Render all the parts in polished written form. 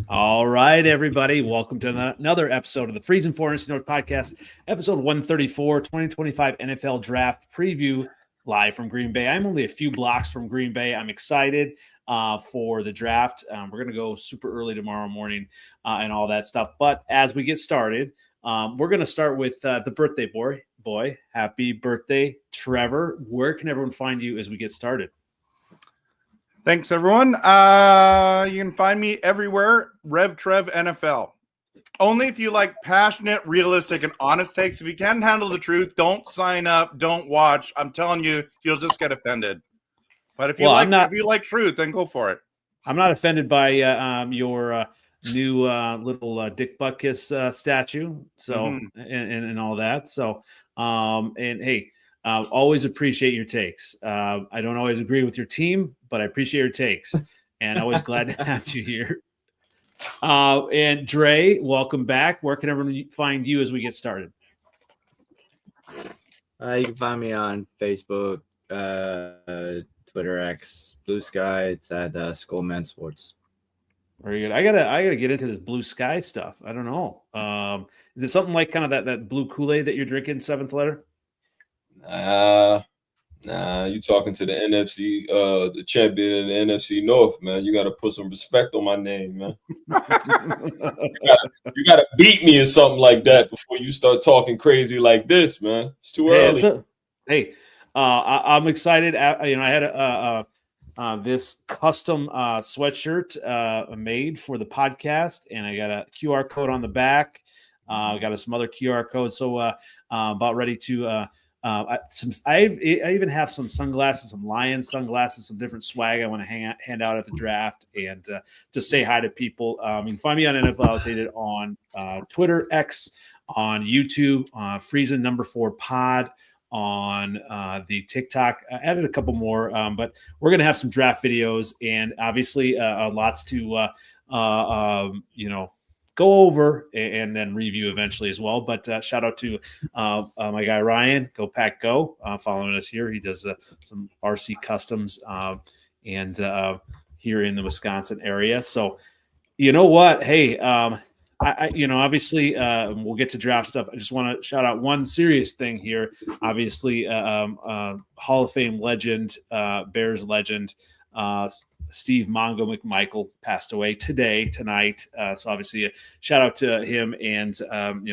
All right, everybody. Welcome to another episode of the Freezin North Podcast, episode 134, 2025 NFL Draft Preview, live from Green Bay. I'm only a few blocks from Green Bay. I'm excited for the draft. We're going to go super early tomorrow morning and all that stuff. But as we get started, we're going to start with the birthday boy. Happy birthday, Trevor. Where can everyone find you as we get started? Thanks, everyone. You can find me everywhere, RevTrevNFL. Only if you like passionate, realistic, and honest takes. If you can't handle the truth, don't sign up, don't watch. I'm telling you, you'll just get offended. But if you like truth, then go for it. I'm not offended by your new little Dick Butkus statue, so and all that. So and hey, always appreciate your takes. I don't always agree with your team, but I appreciate your takes, and always glad to have you here. And Dre, welcome back. Where can everyone find you as we get started? You can find me on Facebook, Twitter X, Blue Sky. It's at Skullman Sports. Very good. I gotta get into this blue sky stuff. I don't know. Is it something like kind of that blue Kool-Aid that you're drinking, seventh letter? Nah, you talking to the NFC, the champion in the NFC North, man. You got to put some respect on my name, man. you gotta beat me or something like that before you start talking crazy like this, man. It's too early. I'm excited. I had this custom sweatshirt made for the podcast, and I got a QR code on the back. I got some other QR codes, so about ready to. I even have some sunglasses, some Lion sunglasses, some different swag I want to hand out at the draft, and just say hi to people. You can find me on NFLOutdated on Twitter, X, on YouTube, Freezin 4 Pod, on the TikTok. I added a couple more, but we're going to have some draft videos and obviously lots to go over and then review eventually as well. But shout out to my guy Ryan, Go Pack Go, following us here. He does some RC customs and here in the Wisconsin area. So you know what? Hey, obviously we'll get to draft stuff. I just want to shout out one serious thing here. Obviously, Hall of Fame legend, Bears legend, Steve Mongo McMichael passed away tonight. So obviously a shout out to him and,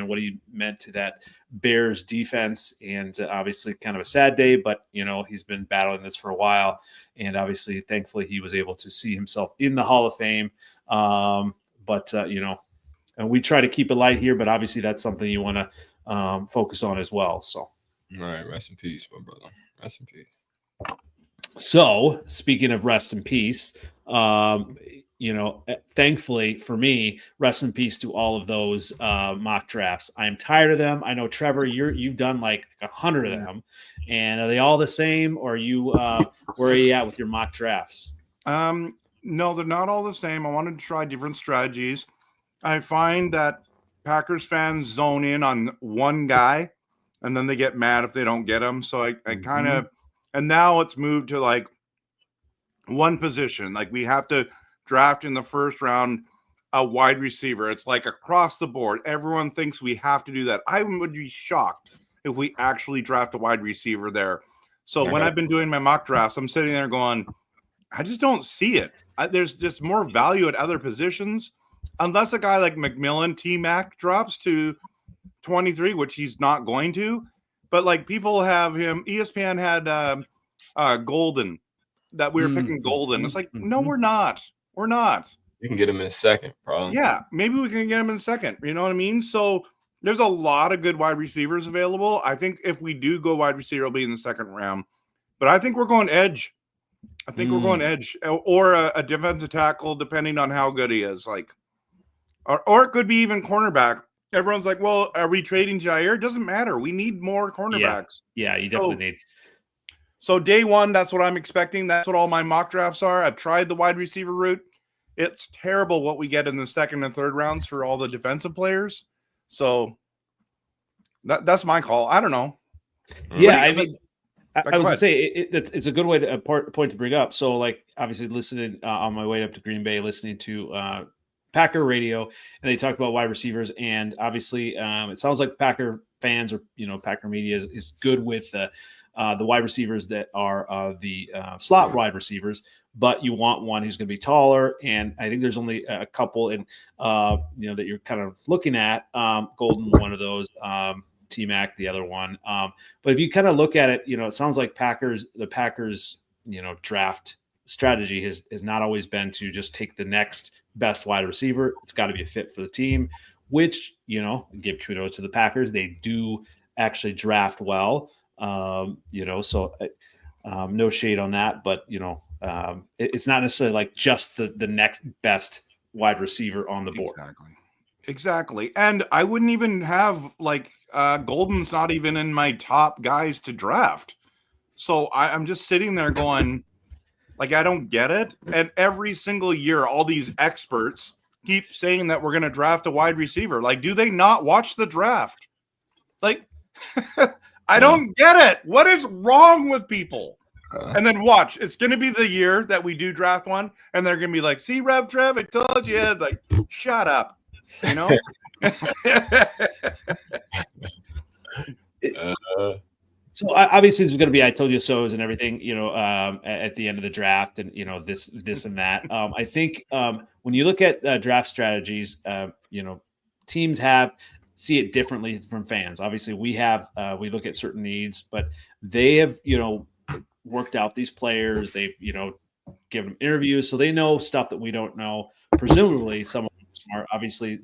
what he meant to that Bears defense, and obviously kind of a sad day, but, he's been battling this for a while, and obviously, thankfully he was able to see himself in the Hall of Fame. And we try to keep it light here, but obviously that's something you want to focus on as well. So, all right. Rest in peace, my brother. Rest in peace. So, speaking of rest in peace, thankfully for me, rest in peace to all of those mock drafts. I am tired of them. I know, Trevor, you've done like 100 of them, and are they all the same, or are you where are you at with your mock drafts? No, they're not all the same. I wanted to try different strategies. I find that Packers fans zone in on one guy, and then they get mad if they don't get him. So I kind of. And now it's moved to like one position. Like we have to draft in the first round a wide receiver. It's like across the board. Everyone thinks we have to do that. I would be shocked if we actually draft a wide receiver there. So when I've been doing my mock drafts, I'm sitting there going, I just don't see it. There's just more value at other positions. Unless a guy like McMillan, T-Mac drops to 23, which he's not going to. But like people have him, ESPN had Golden, that we were picking Golden. It's like, no, we're not. We're not. You can get him in a second, probably. Yeah, maybe we can get him in a second. You know what I mean? So there's a lot of good wide receivers available. I think if we do go wide receiver, it'll be in the second round. But I think we're going edge. We're going edge or a defensive tackle, depending on how good he is. Like, or it could be even cornerback. Everyone's like, well, are we trading Jair? It doesn't matter. We need more cornerbacks. Yeah, you definitely need. So day one, that's what I'm expecting. That's what all my mock drafts are. I've tried the wide receiver route. It's terrible what we get in the second and third rounds for all the defensive players. So that's my call. I don't know. Yeah, I mean, I was going to say it's a good way to point to bring up. So, like, obviously listening on my way up to Green Bay, listening to Packer radio, and they talked about wide receivers. And obviously, it sounds like the Packer fans or Packer media is good with the wide receivers that are the slot wide receivers. But you want one who's going to be taller, and I think there's only a couple in that you're kind of looking at. Golden, one of those. T-Mac, the other one. But if you kind of look at it, it sounds like the Packers, draft strategy has not always been to just take the next best wide receiver. It's got to be a fit for the team, which, give kudos to the Packers. They do actually draft well, so no shade on that, but, it's not necessarily like just the next best wide receiver on the board. Exactly. And I wouldn't even have Golden's not even in my top guys to draft. So I'm just sitting there going, I don't get it. And every single year, all these experts keep saying that we're going to draft a wide receiver. Do they not watch the draft? I don't get it. What is wrong with people? And then watch. It's going to be the year that we do draft one, and they're going to be like, see, RevTrev, I told you. It's like, shut up. So obviously there's going to be I told you so's and everything, at the end of the draft, and this and that. I think when you look at draft strategies, teams see it differently from fans. Obviously, we look at certain needs, but they have worked out these players. They've given them interviews, so they know stuff that we don't know. Presumably, some of them are smart. Obviously,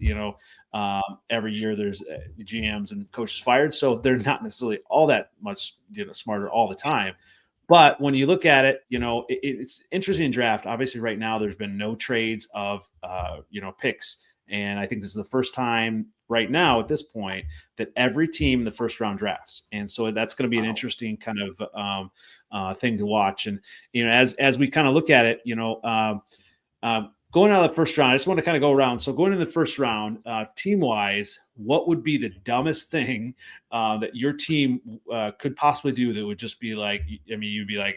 every year there's GMs and coaches fired, so they're not necessarily all that much smarter all the time. But when you look at it, it's interesting in draft. Obviously, right now there's been no trades of picks, and I think this is the first time right now at this point that every team in the first round drafts, and so that's going to be an interesting kind of thing to watch. And as we kind of look at it, going out of the first round, I just want to kind of go around. So going in the first round, team-wise, what would be the dumbest thing that your team could possibly do that would just be you'd be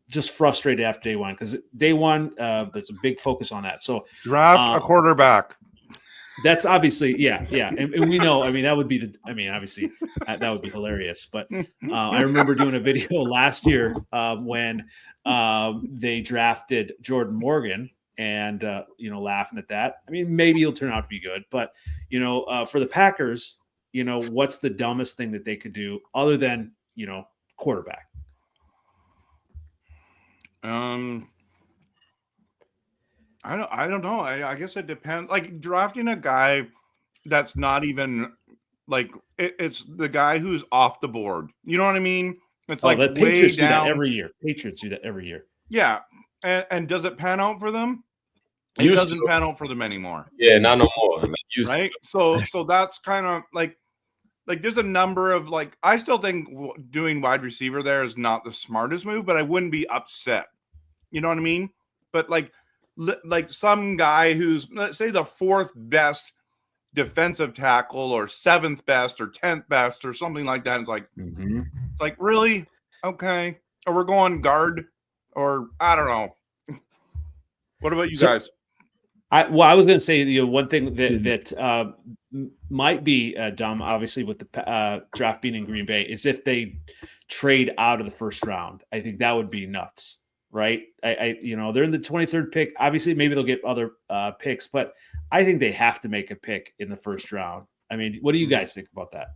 just frustrated after day one? Because day one, there's a big focus on that. So draft a quarterback. That's obviously, yeah. And we know, that would be obviously that would be hilarious. But I remember doing a video last year when they drafted Jordan Morgan and, laughing at that. Maybe he'll turn out to be good. But, for the Packers, what's the dumbest thing that they could do other than, quarterback? I don't know. I guess it depends. Drafting a guy that's not even it's the guy who's off the board. You know what I mean? It's the Patriots do that every year. Patriots do that every year. Yeah. And does it pan out for them? It doesn't pan out for them anymore. Yeah, not no more. Right? So that's kind of there's a number of I still think doing wide receiver there is not the smartest move, but I wouldn't be upset. You know what I mean? But some guy who's, let's say, the fourth best defensive tackle or seventh best or 10th best or something like that. It's it's really? Okay. Or we're going guard, or I don't know. What about you guys? I was going to say, one thing that might be dumb, obviously, with the draft being in Green Bay, is if they trade out of the first round. I think that would be nuts. Right. They're in the 23rd pick. Obviously, maybe they'll get other picks, but I think they have to make a pick in the first round. What do you guys think about that?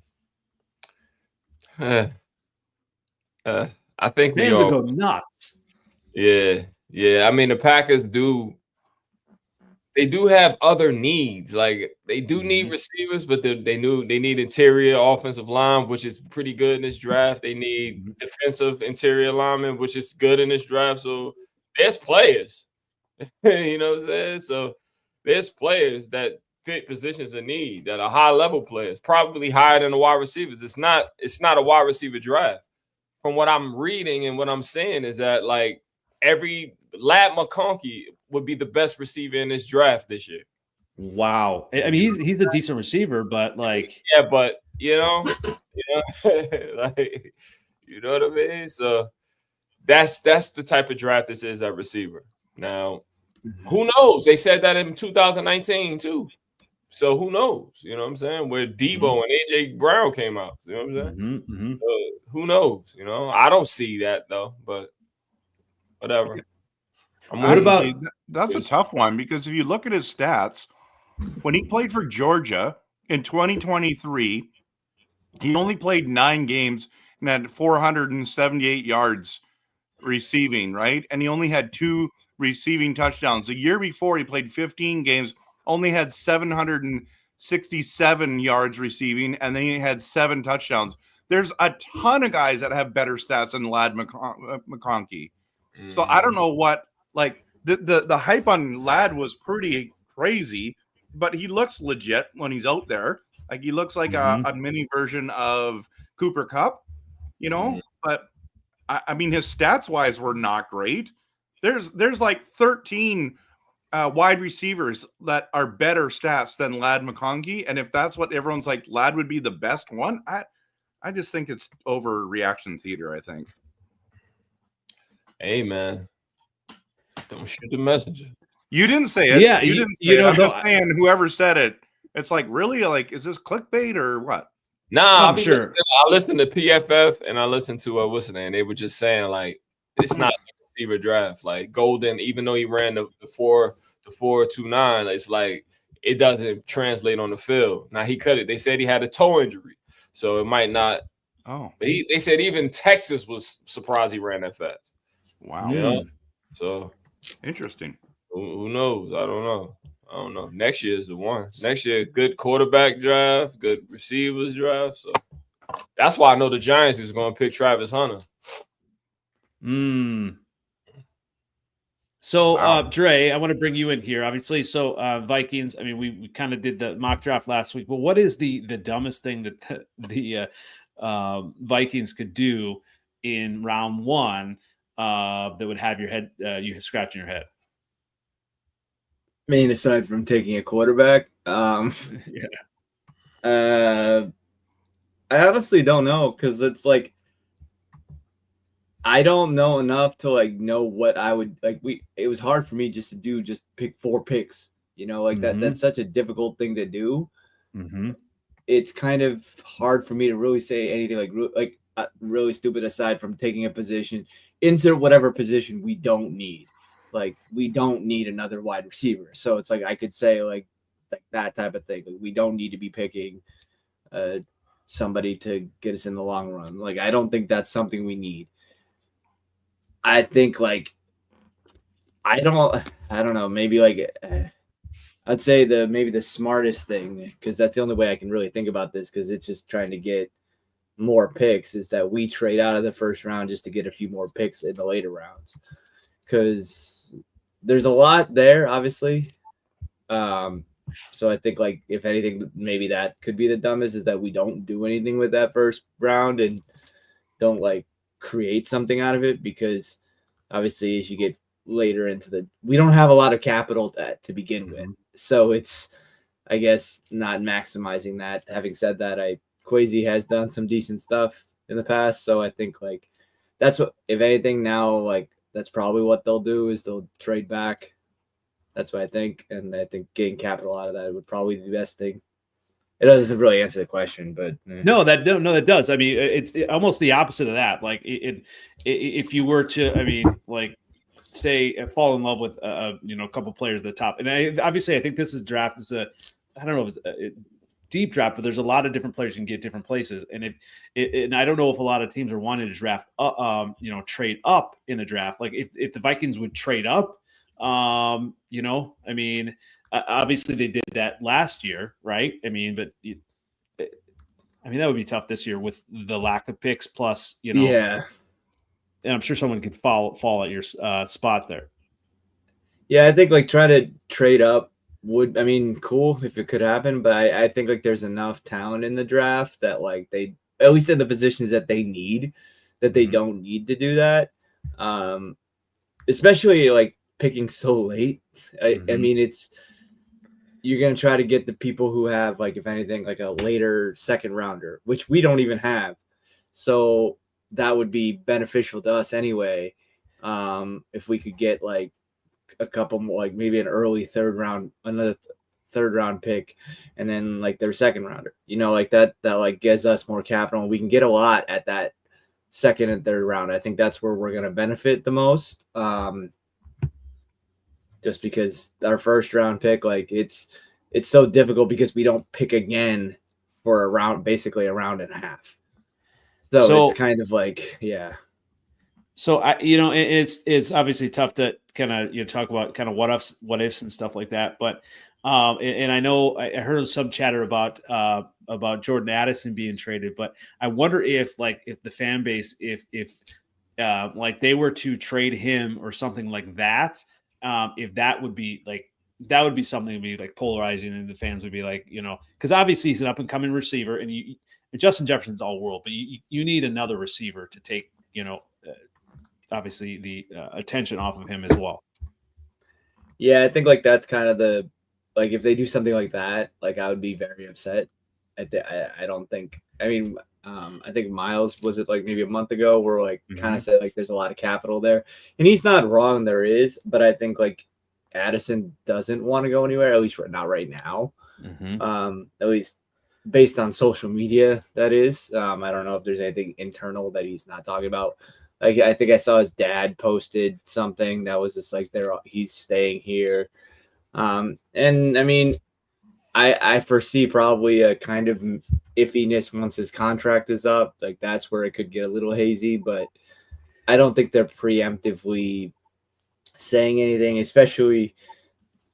I think fans will go nuts. Yeah. The Packers they do have other needs. They do need receivers, but they need interior offensive line, which is pretty good in this draft. They need defensive interior linemen, which is good in this draft. So there's players, you know what I'm saying? So there's players that fit positions of need that are high level players, probably higher than the wide receivers. It's not a wide receiver draft. From what I'm reading and what I'm saying is that every Lad McConkey would be the best receiver in this draft this year. Wow. He's a decent receiver, but yeah, but you know what I mean? So that's the type of draft this is at receiver. Now, Who knows? They said that in 2019 too. So who knows? You know what I'm saying? Where Debo and AJ Brown came out. You know what I'm saying? Who knows? You know, I don't see that though, but whatever. What about that's a tough one because if you look at his stats, when he played for Georgia in 2023, he only played 9 games and had 478 yards receiving, right? And he only had 2 receiving touchdowns. The year before, he played 15 games, only had 767 yards receiving, and then he had 7 touchdowns. There's a ton of guys that have better stats than Lad McConkey. So I don't know what, like, the hype on Lad was pretty crazy, but he looks legit when he's out there. Like, he looks like a mini version of Cooper Kupp, you know? But, I mean, his stats-wise were not great. There's like 13 wide receivers that are better stats than Lad McConkey, and if that's what everyone's like, Lad would be the best one, I just think it's overreaction theater, I think. Hey, man. Don't shoot the messenger. You didn't say it. Yeah, you didn't say it. I'm just saying whoever said it, it's like, really? Like, is this clickbait or what? Nah, I'm sure. I listened to PFF and I listened to what's the name? They were just saying, like, it's not a receiver draft. Like, Golden, even though he ran the 4.29, it's like it doesn't translate on the field. Now he cut it. They said he had a toe injury, so it might not. Oh, but they said even Texas was surprised he ran that fast. Wow. You know? So interesting. Who knows? I don't know. Next year is the one. Next year, good quarterback draft, good receivers draft. So that's why I know the Giants is going to pick Travis Hunter. So, Dre, I want to bring you in here, obviously. So, Vikings, I mean, we kind of did the mock draft last week, but what is the dumbest thing that the Vikings could do in round 1 that would have your head, you scratching your head? I mean, aside from taking a quarterback, I honestly don't know because it's like I don't know enough to like know what I would like. It was hard for me just pick 4 picks, you know, like that's such a difficult thing to do. It's kind of hard for me to really say anything like really stupid aside from taking a position, insert whatever position we don't need. Like, we don't need another wide receiver. So it's like I could say like that type of thing. Like, we don't need to be picking somebody to get us in the long run. Like, I don't think that's something we need. I think like I don't know. Maybe like I'd say maybe the smartest thing, because that's the only way I can really think about this, because it's just trying to get more picks, is that we trade out of the first round just to get a few more picks in the later rounds. Because there's a lot there, obviously. So I think, like, if anything, maybe that could be the dumbest, is that we don't do anything with that first round and don't, like, create something out of it. Because, obviously, as you get later into we don't have a lot of capital to begin with. So it's, I guess, not maximizing that. Having said that, Kwesi has done some decent stuff in the past. So I think, like, that's what, if anything, now, like, that's probably what they'll do, is they'll trade back. That's what I think. And I think getting capital out of that would probably be the best thing. It doesn't really answer the question, but no, that does. I mean, it's almost the opposite of that. Like, if you were to, I mean, like, say, fall in love with a couple players at the top, and obviously I think this draft is I don't know if it's a deep draft, but there's a lot of different players you can get different places, and and I don't know if a lot of teams are wanting to draft, trade up in the draft. Like, if the Vikings would trade up, I mean, obviously they did that last year, right? I mean, but that would be tough this year with the lack of picks. Plus, yeah. And I'm sure someone could fall at your spot there. Yeah, I think like try to trade up would, I mean, cool if it could happen, but I think like there's enough talent in the draft that like they, at least in the positions that they need, that they don't need to do that. Especially like picking so late. I mean, you're going to try to get the people who have, like, if anything, like a later second rounder, which we don't even have. So that would be beneficial to us anyway. If we could get like a couple more, like maybe another third round pick, and then like their second rounder, like that like gives us more capital, and we can get a lot at that second and third round. I think that's where we're going to benefit the most. Just because our first round pick, like it's so difficult because we don't pick again for basically a round and a half. So it's kind of like, yeah. So it's obviously tough to kind of talk about kind of what ifs and stuff like that. But and I know I heard some chatter about Jordan Addison being traded, but I wonder if the fan base, if like they were to trade him or something like that, if that would be something to be like polarizing, and the fans would be like, because obviously he's an up and coming receiver, and Justin Jefferson's all world, but you need another receiver to take obviously the attention off of him as well. Yeah, I think like that's kind of if they do something like that, like I would be very upset. I don't think. I mean, I think Miles, was it like maybe a month ago, where like kind of said like there's a lot of capital there, and he's not wrong. There is, but I think like Addison doesn't want to go anywhere, at least not right now. At least based on social media, that is. I don't know if there's anything internal that he's not talking about. Like I think I saw his dad posted something that was just like he's staying here. And I mean, I foresee probably a kind of iffiness once his contract is up. Like that's where it could get a little hazy, but I don't think they're preemptively saying anything, especially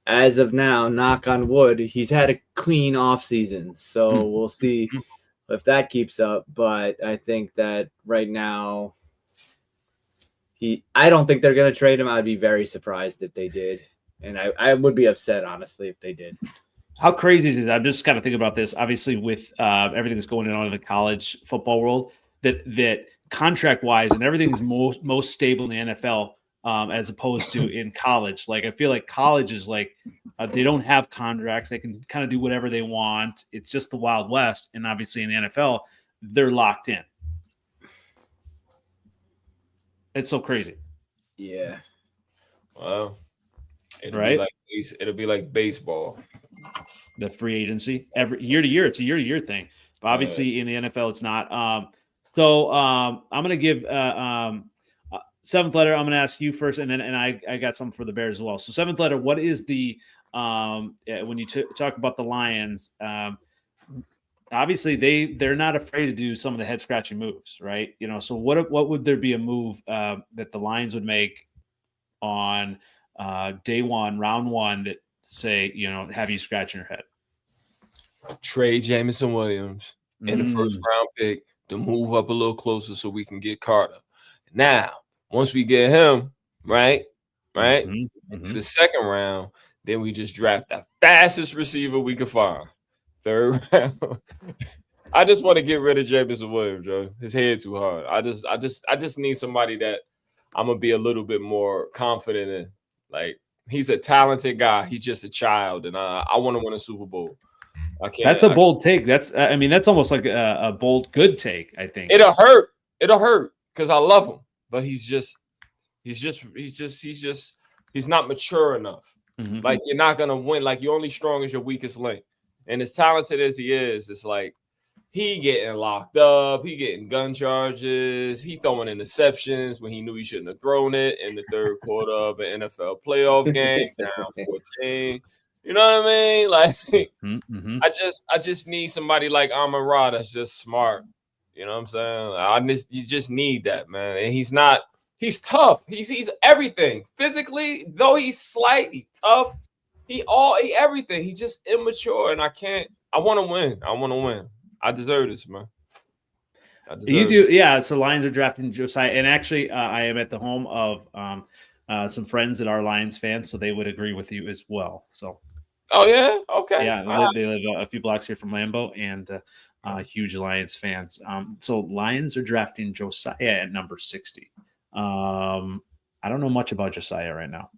as of now, knock on wood, he's had a clean off season. So we'll see if that keeps up. But I think that right now, I don't think they're going to trade him. I'd be very surprised if they did. And I would be upset, honestly, if they did. How crazy is it? I'm just kind of thinking about this, obviously, with everything that's going on in the college football world, that contract-wise and everything is most stable in the NFL as opposed to in college. Like, I feel like college is like they don't have contracts. They can kind of do whatever they want. It's just the Wild West. And obviously in the NFL, they're locked in. It's so crazy. Yeah. Wow. Right? It'll be like baseball. The free agency every year to year. It's a year-to-year thing. But obviously in the NFL, it's not. I'm going to give seventh letter. I'm going to ask you first, and I got something for the Bears as well. So seventh letter, what is the when you talk about the Lions? Obviously, they're not afraid to do some of the head scratching moves, right? So what would there be a move that the Lions would make on day one, round one, that say have you scratching your head? Trade Jameson Williams in the first round pick to move up a little closer so we can get Carter. Now, once we get him right into the second round, then we just draft the fastest receiver we could find. Third round. I just want to get rid of Jameson Williams, Joe. His head too hard. I just need somebody that I'm gonna be a little bit more confident in. Like, he's a talented guy. He's just a child, and I want to win a Super Bowl. That's a bold take. That's almost like a bold good take. I think it'll hurt because I love him, but he's not mature enough. Like, you're not gonna win. Like, you're only strong as your weakest link. And as talented as he is, it's like he getting locked up, he getting gun charges, he throwing interceptions when he knew he shouldn't have thrown it in the third quarter of an NFL playoff game, down 14. You know what I mean? Like, I just need somebody like Amon-Ra that's just smart. You know what I'm saying? You just need that, man. And he's tough. He's everything. Physically, though he's slight, he's tough. He everything. He's just immature, and I want to win. I deserve this, man. You do, yeah. So Lions are drafting Josiah, and actually, I am at the home of some friends that are Lions fans, so they would agree with you as well. So, oh yeah, okay, yeah. They live a few blocks here from Lambeau, and huge Lions fans. So Lions are drafting Josiah at number 60. I don't know much about Josiah right now.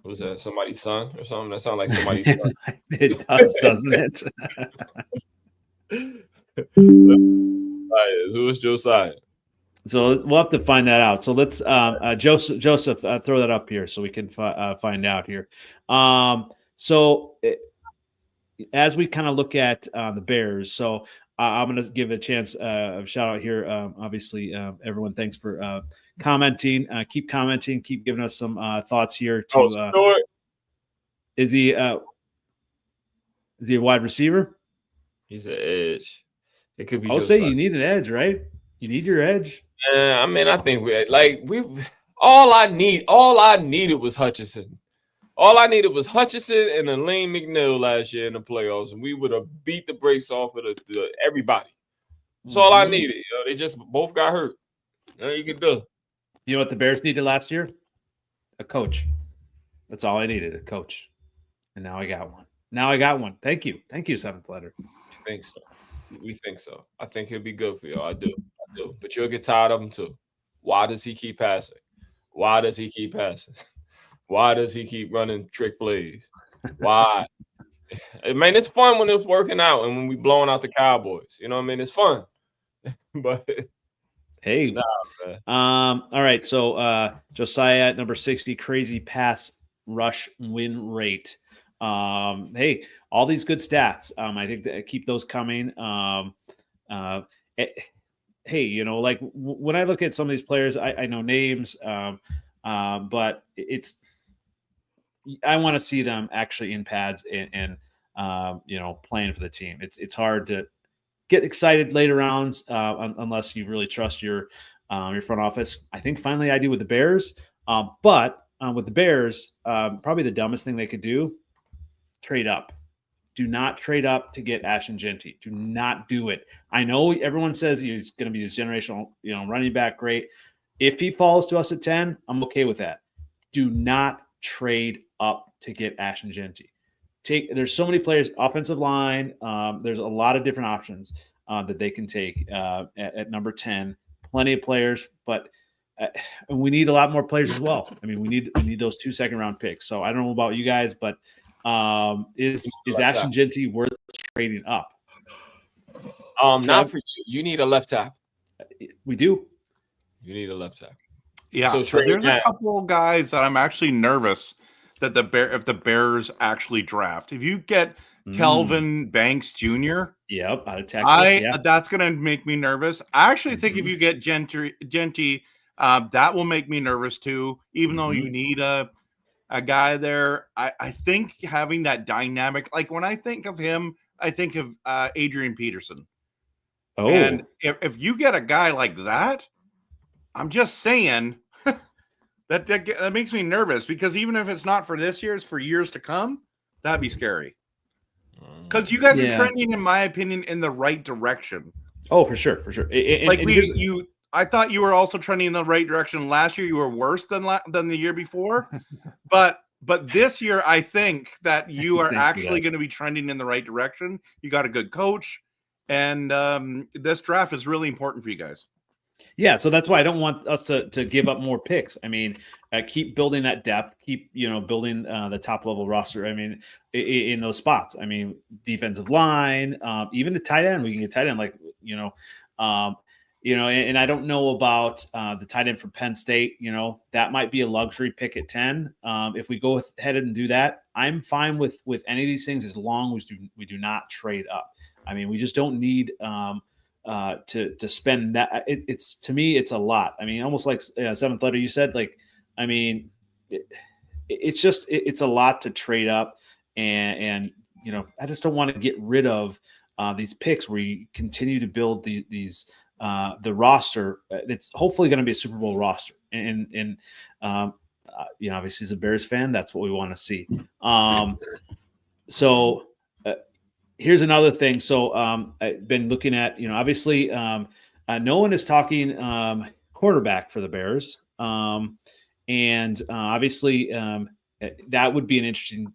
Was that somebody's son or something? That sounds like somebody's son. It does, doesn't it? Who is Josiah? So we'll have to find that out. So let's Joseph throw that up here so we can find out here. As we kind of look at the Bears, so I'm going to give a chance of shout out here. Obviously, everyone, thanks for commenting. Keep commenting. Keep giving us some thoughts here. Is he a wide receiver? He's an edge. It could be. I'll say you need an edge, right? You need your edge. I mean, I think all I needed was Hutchinson. All I needed was Hutchinson and Elaine McNeil last year in the playoffs, and we would have beat the brakes off of everybody. That's all I needed. You know, they just both got hurt. You could do. You know what the Bears needed last year? A coach. That's all I needed, a coach. And now I got one. Thank you, seventh letter. I think so. We think so. I think he'll be good for y'all. I do. But you'll get tired of him too. Why does he keep passing? Why does he keep running trick plays? Why? Man, it's fun when it's working out and when we blowing out the Cowboys. You know what I mean? It's fun. But hey. All right. So Josiah at number 60, crazy pass rush win rate. Hey, all these good stats. I think that keep those coming. Hey, you know, like when I look at some of these players, I know names, but I want to see them actually in pads and you know, playing for the team. It's hard to get excited later rounds unless you really trust your front office. I think finally I do with the Bears, but with the Bears, probably the dumbest thing they could do, trade up. Do not trade up to get Ashton Genty. Do not do it. I know everyone says he's going to be this generational, you know, running back. Great. If he falls to us at 10, I'm okay with that. Do not trade up to get Ashton Genty. There's so many players, offensive line. There's a lot of different options that they can take at number 10. Plenty of players, but we need a lot more players as well. I mean, we need those 2 second-round picks. So I don't know about you guys, but is Ashton Genty worth trading up? Not for you. You need a left tackle. We do. You need a left tackle. Yeah. So there's a couple of guys that I'm actually nervous that if the Bears actually draft. If you get Kelvin Banks Jr. Yep, out of Texas. That's going to make me nervous. I actually think if you get Genty, that will make me nervous too. Even though you need a guy there, I think having that dynamic, like when I think of him, I think of Adrian Peterson. Oh, and if you get a guy like that, I'm just saying that makes me nervous because even if it's not for this year, it's for years to come. That'd be scary. Because you guys are trending, in my opinion, in the right direction. Oh, for sure. I thought you were also trending in the right direction last year. You were worse than the year before, but this year I think that you are actually going to be trending in the right direction. You got a good coach, and this draft is really important for you guys. Yeah, so that's why I don't want us to give up more picks. I mean, keep building that depth. Keep building the top level roster. I mean, in those spots. I mean, defensive line, even the tight end. We can get tight end, and I don't know about the tight end from Penn State. That might be a luxury pick at 10. If we go ahead and do that, I'm fine with any of these things as long as we do not trade up. I mean, we just don't need to spend that. It's to me, it's a lot. I mean, almost like seventh letter you said. Like, I mean, it's a lot to trade up, and I just don't want to get rid of these picks where you continue to build the roster. It's hopefully going to be a Super Bowl roster, and obviously as a Bears fan, that's what we want to see. So here's another thing. So I've been looking at, obviously no one is talking quarterback for the Bears. And obviously that would be an interesting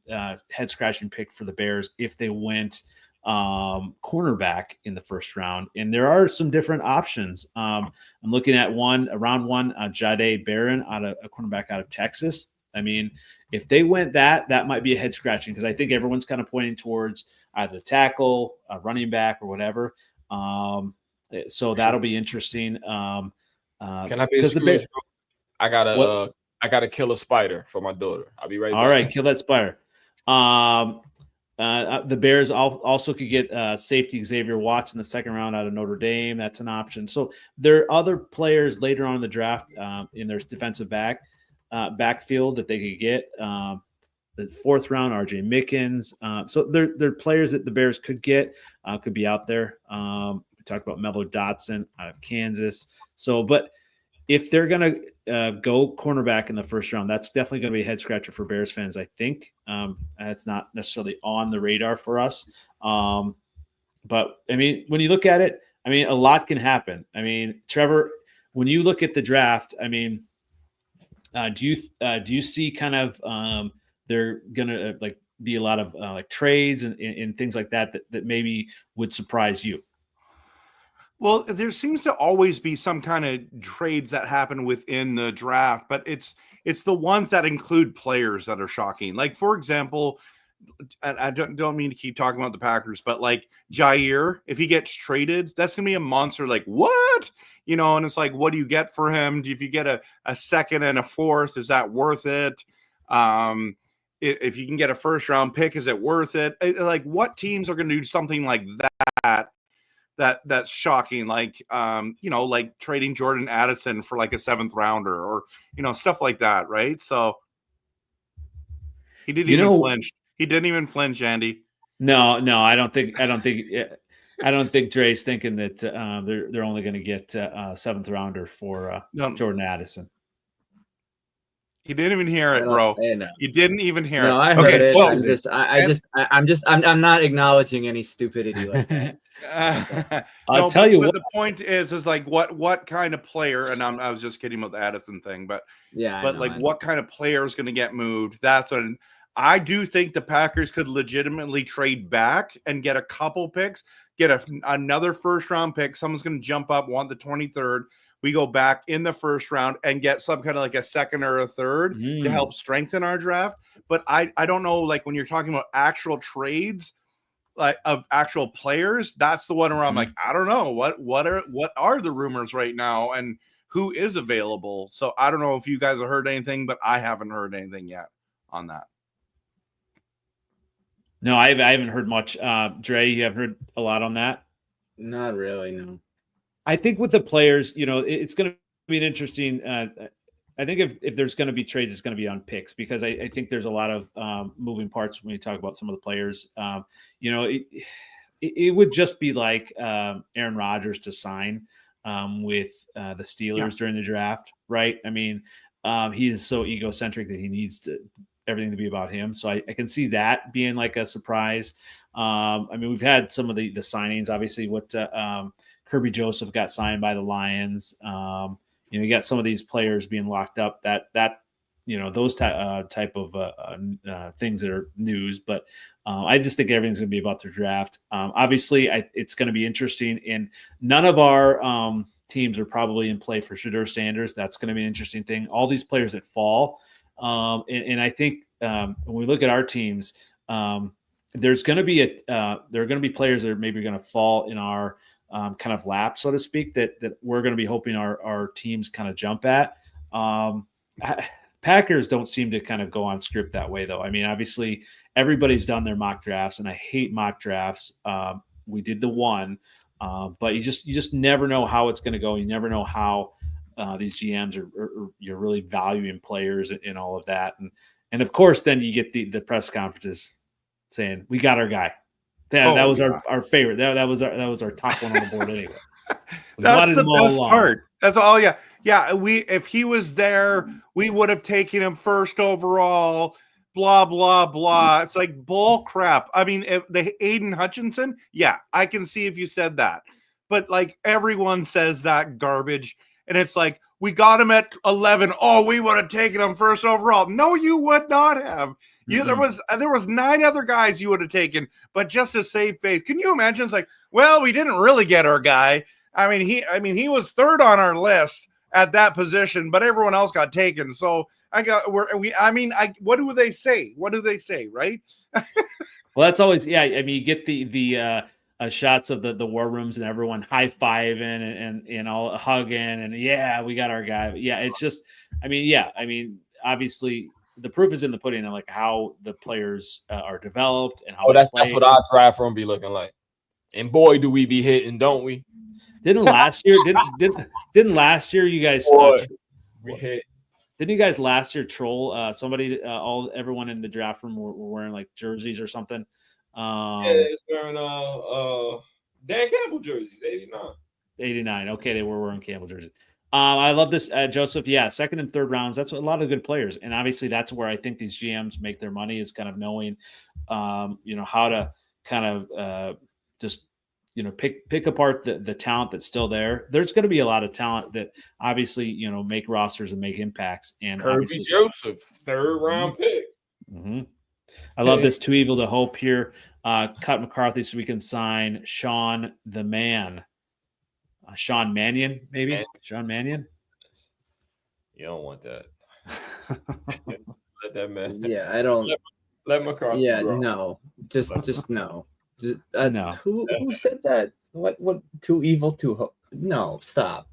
head scratching pick for the Bears if they went cornerback in the first round. And there are some different options. I'm looking at round one, Jahdae Barron, a cornerback out of Texas. I mean, if they went that might be a head scratching because I think everyone's kind of pointing towards either tackle, running back, or whatever. So that'll be interesting. Can I be excused? I gotta kill a spider for my daughter. I'll be right back. All right, kill that spider. The Bears also could get safety Xavier Watts in the second round out of Notre Dame. That's an option. So there are other players later on in the draft in their defensive backfield that they could get. The fourth round, R.J. Mickens. So there are players that the Bears could get, could be out there. We talked about Mello Dotson out of Kansas. So, but if they're going to go cornerback in the first round, that's definitely going to be a head scratcher for Bears fans, I think. That's not necessarily on the radar for us. But, I mean, when you look at it, I mean, a lot can happen. I mean, Trevor, when you look at the draft, I mean, do you see kind of they're going to like be a lot of like trades and things like that maybe would surprise you? Well, there seems to always be some kind of trades that happen within the draft, but it's the ones that include players that are shocking. Like, for example, I don't mean to keep talking about the Packers, but like Jair, if he gets traded, that's going to be a monster. Like, what? And it's like, what do you get for him? If you get a second and a fourth, is that worth it? If you can get a first round pick, is it worth it? Like, what teams are going to do something like that? That's shocking, like like trading Jordan Addison for like a 7th rounder or stuff like that, right? So he didn't even flinch. He didn't even flinch, Andy. No, I don't think Dre's thinking that they're only going to get a 7th rounder for Jordan Addison. You didn't even hear it, bro. You didn't even hear it. No, I heard it. I'm not acknowledging any stupidity like that. I'll tell you what the point is like what kind of player, and I was just kidding about the Addison thing, but what kind of player is going to get moved? That's what I do think the Packers could legitimately trade back and get a couple picks, get another first round pick. Someone's going to jump up, want the 23rd. We go back in the first round and get some kind of like a second or a third to help strengthen our draft. But I don't know, like when you're talking about actual trades, like of actual players, that's the one where I'm like, I don't know what are the rumors right now and who is available. So I don't know if you guys have heard anything, but I haven't heard anything yet on that. No, I haven't heard much. Dre, you haven't heard a lot on that? Not really, no. I think with the players, it's going to be an interesting. I think if there's going to be trades, it's going to be on picks because I think there's a lot of moving parts when you talk about some of the players. It would just be like Aaron Rodgers to sign with the Steelers during the draft, right? I mean, he is so egocentric that he needs everything to be about him. So I can see that being like a surprise. I mean, we've had some of the signings, obviously, what Kirby Joseph got signed by the Lions. You got some of these players being locked up that those type of things that are news. But I just think everything's going to be about the draft. Obviously, it's going to be interesting. And none of our teams are probably in play for Shedeur Sanders. That's going to be an interesting thing. All these players that fall. And I think when we look at our teams, there's going to be there are going to be players that are maybe going to fall in our kind of lap, so to speak, that we're going to be hoping our teams kind of jump at. Packers don't seem to kind of go on script that way, though. I mean, obviously, everybody's done their mock drafts, and I hate mock drafts. We did the one, but you just never know how it's going to go. You never know how these GMs are you're really valuing players and all of that, and of course, then you get the press conferences saying we got our guy. That was our favorite. That was our top one on the board anyway. That's the best part. That's all. Yeah. If he was there, we would have taken him first overall. Blah blah blah. It's like bull crap. I mean, if the Aiden Hutchinson, yeah, I can see if you said that, but like everyone says that garbage, and it's like we got him at 11. Oh, we would have taken him first overall. No, you would not have. There was 9 other guys you would have taken, but just to save face. Can you imagine? It's like, well, we didn't really get our guy. I mean, he was 3rd on our list at that position, but everyone else got taken. So what do they say? What do they say, right? Well, that's always, I mean, you get the shots of the war rooms and everyone high-fiving and all hugging and we got our guy. But yeah, it's just, I mean, obviously the proof is in the pudding and like how the players are developed and how that's what our draft room be looking like. And boy, do we be hitting, don't we? Didn't last year you guys we hit? Didn't you guys last year troll everyone in the draft room were wearing like jerseys or something? It's wearing Dan Campbell jerseys, 89. Okay, they were wearing Campbell jerseys. I love this, Joseph. Yeah, second and third rounds. That's a lot of good players, and obviously that's where I think these GMs make their money is kind of knowing, how to kind of just pick apart the talent that's still there. There's going to be a lot of talent that obviously make rosters and make impacts. And Kirby Joseph, third round pick. Mm-hmm. I love this. Too evil to hope here. Cut McCarthy so we can sign Sean the Man. Sean Mannion, maybe? Man. Sean Mannion? You don't want that. Let that man. Yeah, I don't. Let McCarthy. Yeah, grow. no. Just no. Just, no. Who said that? What? Too evil to hope? No, stop.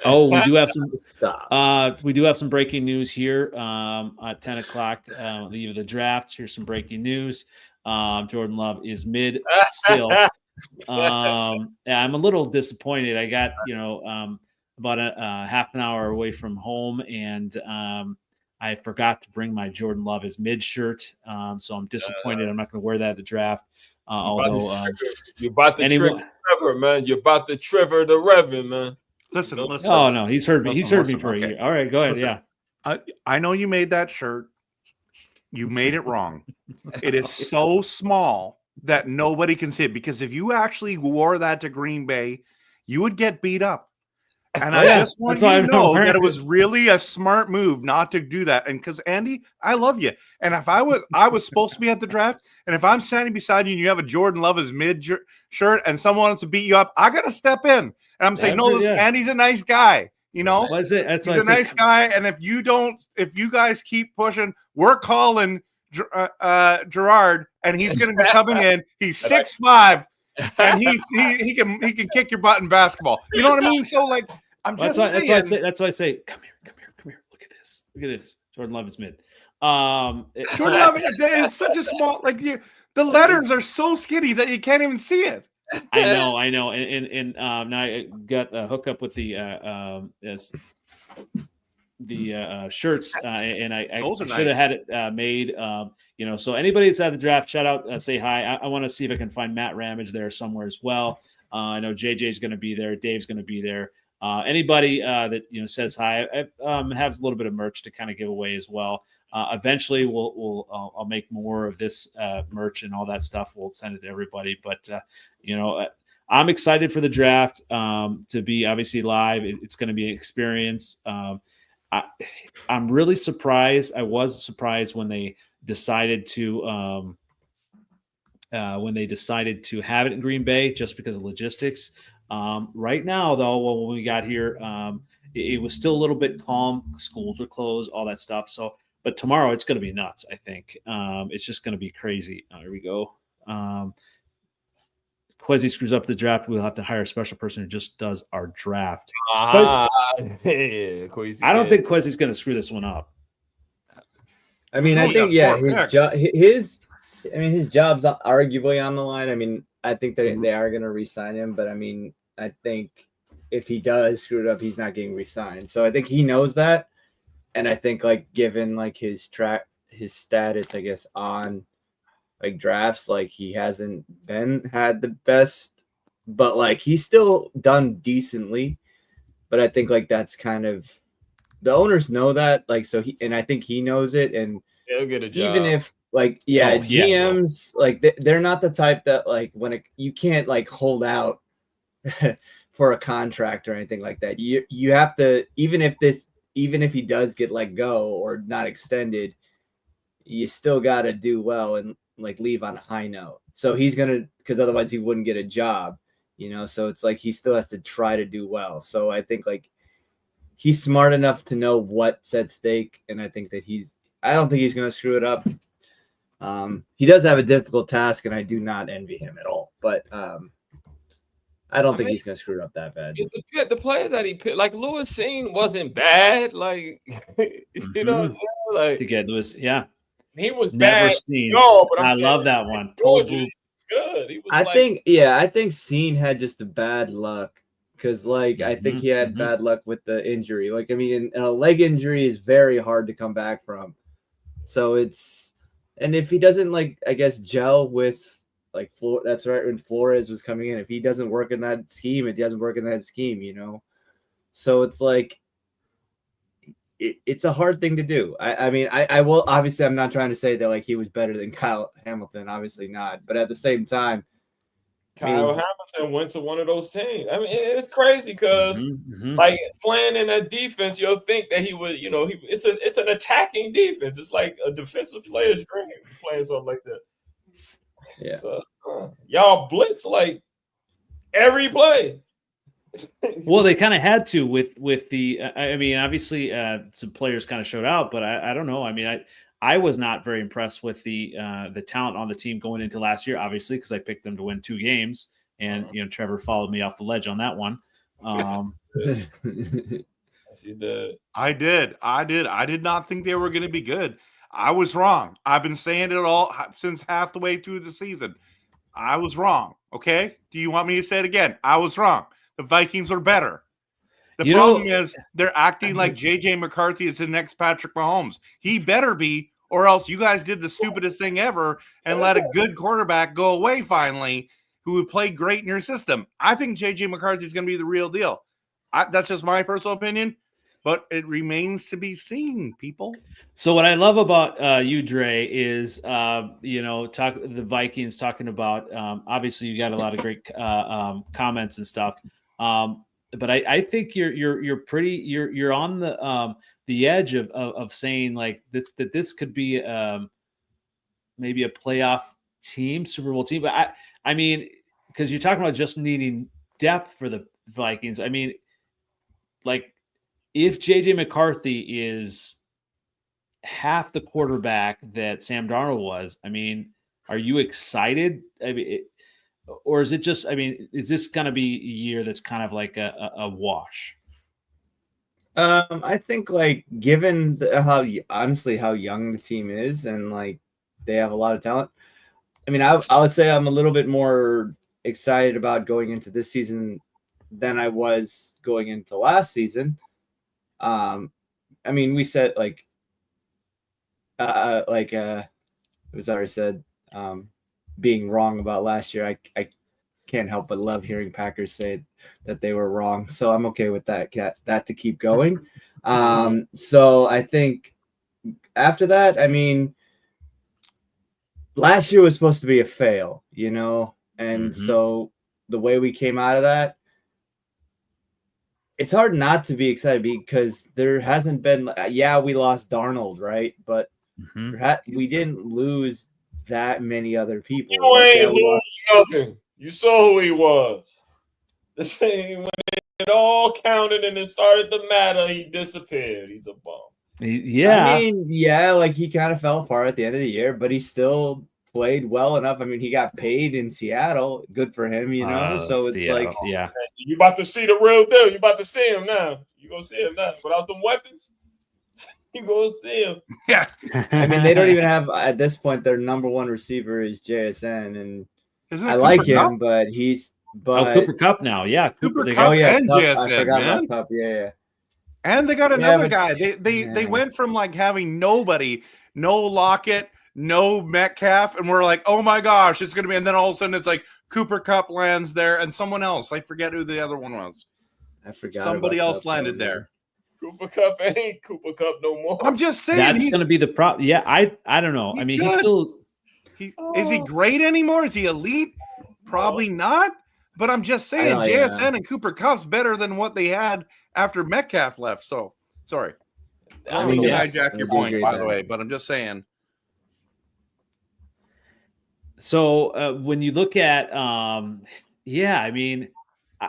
Oh, we do have some. Stop. We do have some breaking news here. At 10 o'clock, the eve of the draft. Here's some breaking news. Jordan Love is mid still. I'm a little disappointed. I got about a half an hour away from home, and I forgot to bring my Jordan Love is mid shirt. So I'm disappointed. I'm not going to wear that at the draft. Although you're about to Trevor, man. You're about to Trevor the Reverend, man. Listen. Oh no, he's heard me. He's heard me for a year. All right, go ahead. Listen, yeah. I know you made that shirt. You made it wrong. It is so small that nobody can see it, because if you actually wore that to Green Bay, you would get beat up. And I just want you to know that it was really a smart move not to do that. And because Andy, I love you. And if I was supposed to be at the draft, and if I'm standing beside you and you have a Jordan Love is mid shirt and someone wants to beat you up, I got to step in. And I'm saying, Andy's a nice guy. He's a nice guy. And if you guys keep pushing, we're calling Gerard, and he's going to be coming in. He's 6'5", and he can kick your butt in basketball. You know what I mean? So like, I'm just saying. That's why I say, come here. Look at this. Jordan Love is mid. Jordan Love is such a small, like the letters are so skinny that you can't even see it. I know. And now I got a hookup with the shirts, and I should have had it made. So anybody that's at the draft, shout out, say hi. I want to see if I can find Matt Ramage there somewhere as well. I know JJ's going to be there. Dave's going to be there. Anybody that says hi, I have a little bit of merch to kind of give away as well. Eventually, I'll make more of this merch and all that stuff. We'll send it to everybody. But I'm excited for the draft to be obviously live. It's going to be an experience. I'm really surprised. I was surprised when they decided to have it in Green Bay just because of logistics. Right now, though, when we got here, it was still a little bit calm. Schools were closed, all that stuff. So, but tomorrow it's going to be nuts. I think it's just going to be crazy. Here we go. Quezzy screws up the draft, we'll have to hire a special person who just does our draft. I don't think Quezzy's going to screw this one up. I mean, I think his job's arguably on the line. I mean, I think that they are going to re-sign him, but I mean, I think if he does screw it up, he's not getting re-signed. So I think he knows that, and I think like given like his status, I guess on like drafts, like he hasn't had the best, but like he's still done decently. But I think like that's kind of the owners know that, like, so I think he knows it, and he'll get a job. Even if like GMs like they're not the type that like you can't like hold out for a contract or anything like that. You have to, even if he does get let go or not extended, you still got to do well and like leave on a high note. So he's gonna, because otherwise he wouldn't get a job, so it's like he still has to try to do well. So I think like he's smart enough to know what's at stake, and I think that I don't think he's gonna screw it up. He does have a difficult task, and I do not envy him at all. But I don't think he's gonna screw it up that bad. The players that he picked, like Lewis Seen, wasn't bad. Like you know, like to get Lewis, yeah, he was never bad. seen. No, but I love that one. Georgia, good. He was I think Seen had just a bad luck because, like, I think he had bad luck with the injury. Like, I mean, a leg injury is very hard to come back from. So and if he doesn't, like, I guess, gel with, like, that's right, when Flores was coming in. If he doesn't work in that scheme, it doesn't work in that scheme, you know? So it's like, it's a hard thing to do. I mean, I will, obviously, I'm not trying to say that, like, he was better than Kyle Hamilton, obviously not. But at the same time, Kyle Hamilton went to one of those teams. I mean, it's crazy because, like, playing in that defense, you'll think that he would, you know, it's an attacking defense. It's like a defensive player's dream playing something like that. Yeah. So, y'all blitz like every play. Well, they kind of had to with the. I mean, obviously, some players kind of showed out, but I don't know. I mean, I was not very impressed with the talent on the team going into last year, obviously, because I picked them to win 2 games, and you know, Trevor followed me off the ledge on that one. I did not think they were going to be good. I was wrong. I've been saying it all since half the way through the season. I was wrong. Okay. Do you want me to say it again? I was wrong. The Vikings are better. The problem is they're acting like JJ McCarthy is the next Patrick Mahomes. He better be, or else you guys did the stupidest thing ever and let a good quarterback go away finally who would play great in your system. I think JJ McCarthy is going to be the real deal. That's just my personal opinion, but it remains to be seen, people. So what I love about you, Dre, is you know, the Vikings talking about. Obviously, you got a lot of great comments and stuff. But I think you're on the edge of saying like this could be maybe a playoff team, Super Bowl team. But I mean, because you're talking about just needing depth for the Vikings. I mean, like if JJ McCarthy is half the quarterback that Sam Darnold was, I mean, are you excited? I mean, or is it just, I mean, is this going to be a year that's kind of like a wash? I think, like, given how young the team is and, like, they have a lot of talent. I mean, I would say I'm a little bit more excited about going into this season than I was going into last season. I mean, we said, like, it was already said, being wrong about last year. I can't help but love hearing Packers say that they were wrong. So I'm okay with that to keep going. So I think after that, I mean, last year was supposed to be a fail, you know? And so the way we came out of that, it's hard not to be excited because there hasn't been, we lost Darnold, right? But we didn't lose that many other people. You ain't lose nothing. You saw who he was. The same when it all counted and it started to matter, he disappeared. He's a bum. Yeah. I mean, like he kind of fell apart at the end of the year, but he still played well enough. I mean, he got paid in Seattle. Good for him, you know? So it's Seattle, like, yeah. You about to see the real deal. You about to see him now. You gonna see him now. Without them weapons, you gonna see him. Yeah. I mean, they don't even have, at this point, their number one receiver is JSN, and I like him, but Cooper Kupp now. Yeah. Cooper Kupp and JSN, I forgot about Kupp. Yeah. And they got another guy. They went from like having nobody, no Lockett, no Metcalf, and we're like, oh my gosh, it's gonna be. And then all of a sudden, it's like Cooper Kupp lands there, and someone else. I forget who the other one was. I forgot. Somebody else landed there. Cooper Kupp ain't Cooper Kupp no more. I'm just saying that's going to be the problem. Yeah, I don't know. I mean, good. he's still. Is he great anymore? Is he elite? Probably not. But I'm just saying, JSN and Cooper Kupp's better than what they had after Metcalf left. So sorry. I mean, hijack your point, by the way, but I'm just saying. So when you look at, I mean,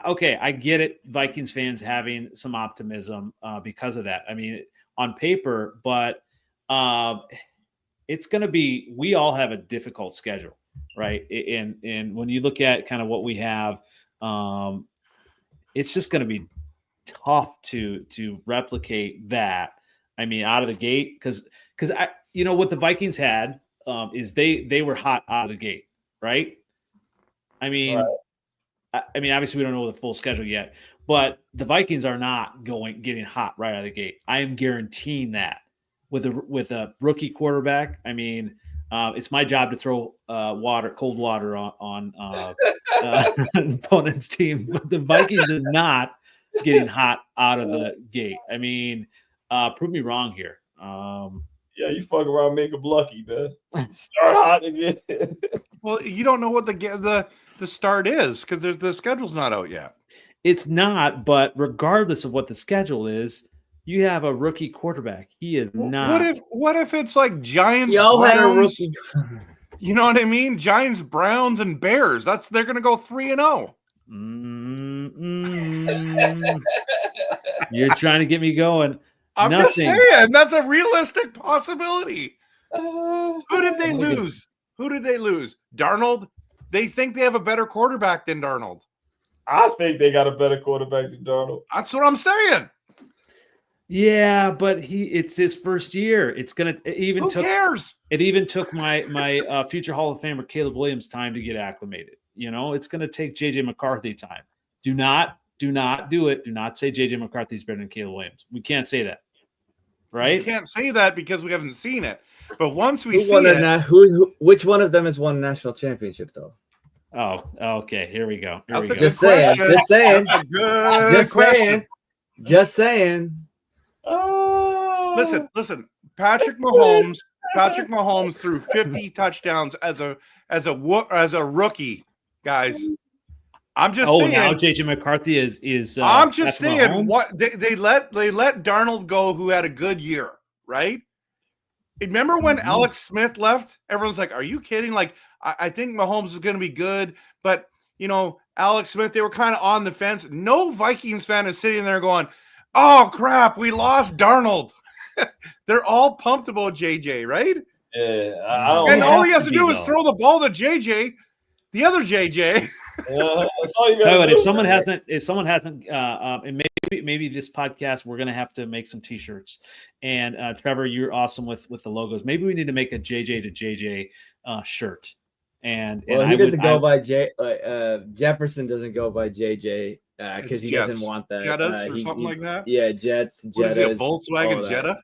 okay, I get it. Vikings fans having some optimism because of that. I mean, on paper, but it's going to be. We all have a difficult schedule, right? And when you look at kind of what we have, It's just going to be tough to replicate that. I mean, out of the gate, because I, what the Vikings had is they were hot out of the gate, right? I mean, obviously we don't know the full schedule yet, but the Vikings are not getting hot right out of the gate. I am guaranteeing that with a rookie quarterback. I mean, it's my job to throw cold water on an opponent's team, but the Vikings are not getting hot out of the gate. I mean, prove me wrong here. Yeah, you fuck around, make them lucky, man. Start hot again. Well, you don't know what the start is because the schedule's not out yet. It's not, but regardless of what the schedule is, you have a rookie quarterback. He is not. What if it's like Giants? Y'all Browns, had a rookie. You know what I mean? Giants, Browns, and Bears. They're going to go 3-0. You're trying to get me going. I'm just saying that's a realistic possibility. Who did they lose? Darnold? They think they have a better quarterback than Darnold. I think they got a better quarterback than Darnold. That's what I'm saying. Yeah, but it's his first year. It's gonna Who cares? It even took my future Hall of Famer Caleb Williams time to get acclimated. It's gonna take JJ McCarthy time. Do not do it. Do not say JJ McCarthy is better than Caleb Williams. We can't say that. Right? We can't say that because we haven't seen it. But once we see it, which one of them has won a national championship though? Oh, okay. Here we go. Just saying. Just saying. Listen. Patrick Mahomes threw 50 touchdowns as a rookie, guys. I'm just saying. Now JJ McCarthy is. I'm just saying Mahomes? what they let Darnold go, who had a good year, right? Remember when Alex Smith left? Everyone's like, "Are you kidding?" Like, I think Mahomes is going to be good, but Alex Smith, they were kind of on the fence. No Vikings fan is sitting there going, "Oh crap, we lost Darnold." They're all pumped about JJ, right? Yeah, and all he has to do is throw the ball to JJ, the other JJ. That's all you gotta do. If someone hasn't, and maybe this podcast, we're gonna have to make some T-shirts. And Trevor, you're awesome with the logos. Maybe we need to make a JJ to JJ shirt. He doesn't go by Jefferson doesn't go by JJ because he doesn't want that. Jettas or something like that. Yeah, Jets. What is it, a Volkswagen Jetta?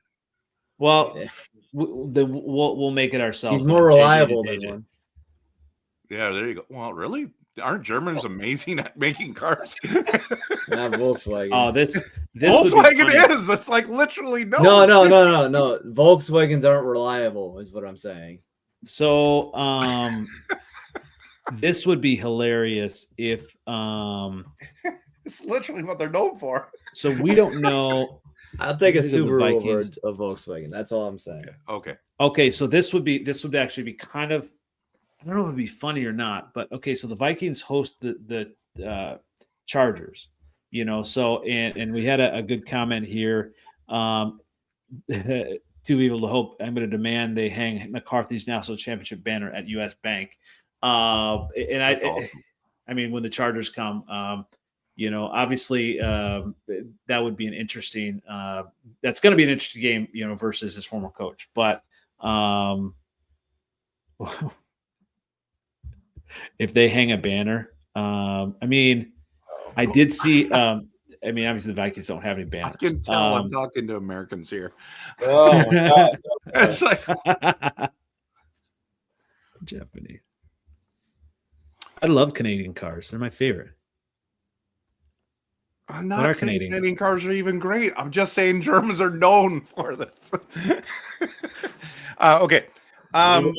Well, we'll make it ourselves. He's more reliable than one. Yeah, there you go. Well, really? Aren't Germans amazing at making cars? Not Volkswagen. Oh, this Volkswagen is. It's like literally no. No. Volkswagens aren't reliable, is what I'm saying. So, this would be hilarious if it's literally what they're known for. So we don't know. I'll take a Subaru over a Volkswagen. That's all I'm saying. Okay. So this would actually be kind of, I don't know if it'd be funny or not, but okay. So the Vikings host the Chargers, so, and we had a good comment here. Two people to hope. I'm going to demand they hang McCarthy's national championship banner at U.S. Bank. Awesome. I mean, when the Chargers come, obviously that would be an interesting. That's going to be an interesting game, versus his former coach. But if they hang a banner, I did see. Obviously the Vikings don't have any banners. I can tell I'm talking to Americans here. Oh, my God. It's like Japanese. I love Canadian cars. They're my favorite. I'm not saying Canadian cars are even great. I'm just saying Germans are known for this. Okay. Leave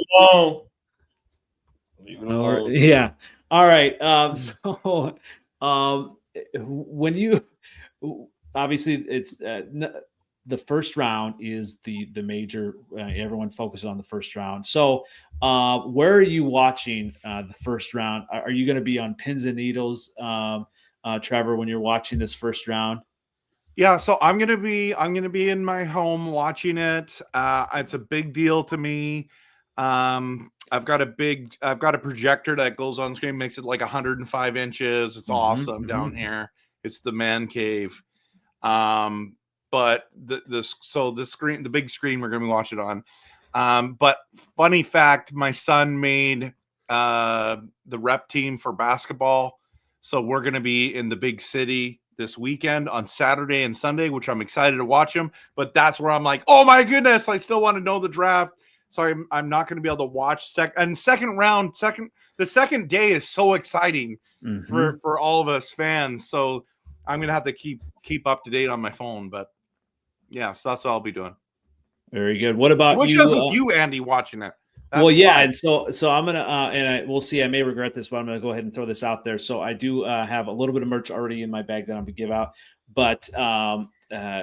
it alone. Yeah. All right. So when you obviously it's the first round is the major. Everyone focuses on the first round. So where are you watching the first round? Are you going to be on pins and needles, Trevor, when you're watching this first round? Yeah, so I'm gonna be in my home watching it. It's a big deal to me. I've got a projector that goes on screen, makes it like 105 inches. It's awesome down here. It's the man cave. But the big screen we're gonna be watching it on. But funny fact, my son made the rep team for basketball. So we're gonna be in the big city this weekend on Saturday and Sunday, which I'm excited to watch him. But that's where I'm like, oh my goodness, I still want to know the draft. So I'm not going to be able to watch second round. The second day is so exciting for all of us fans. So I'm going to have to keep up to date on my phone. But yeah, so that's what I'll be doing. Very good. What about What's you? With you, Andy, watching it? Well, yeah, and so I'm gonna we'll see. I may regret this, but I'm gonna go ahead and throw this out there. So I do have a little bit of merch already in my bag that I'm gonna give out. But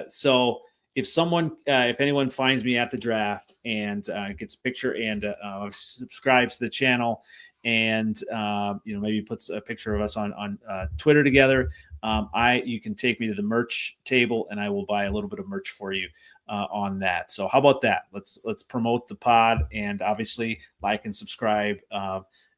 so if anyone finds me at the draft and gets a picture and subscribes to the channel and maybe puts a picture of us on Twitter together, you can take me to the merch table and I will buy a little bit of merch for you on that. So how about that? Let's promote the pod and obviously like and subscribe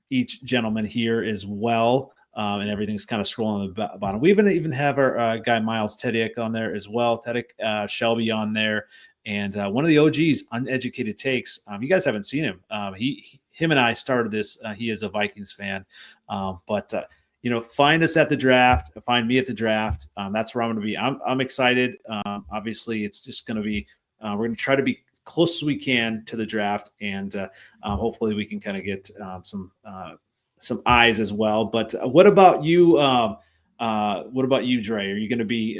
each gentleman here as well. And everything's kind of scrolling on the bottom. We even have our guy Miles Tediak on there as well. Tediak, Shelby on there, and one of the OGs, Uneducated Takes. You guys haven't seen him. Him and I started this. He is a Vikings fan, but find us at the draft. Find me at the draft. That's where I'm going to be. I'm excited. Obviously, it's just going to be. We're going to try to be close as we can to the draft, and hopefully, we can kind of get some eyes as well. But what about you? What about you, Dre? Are you going to be,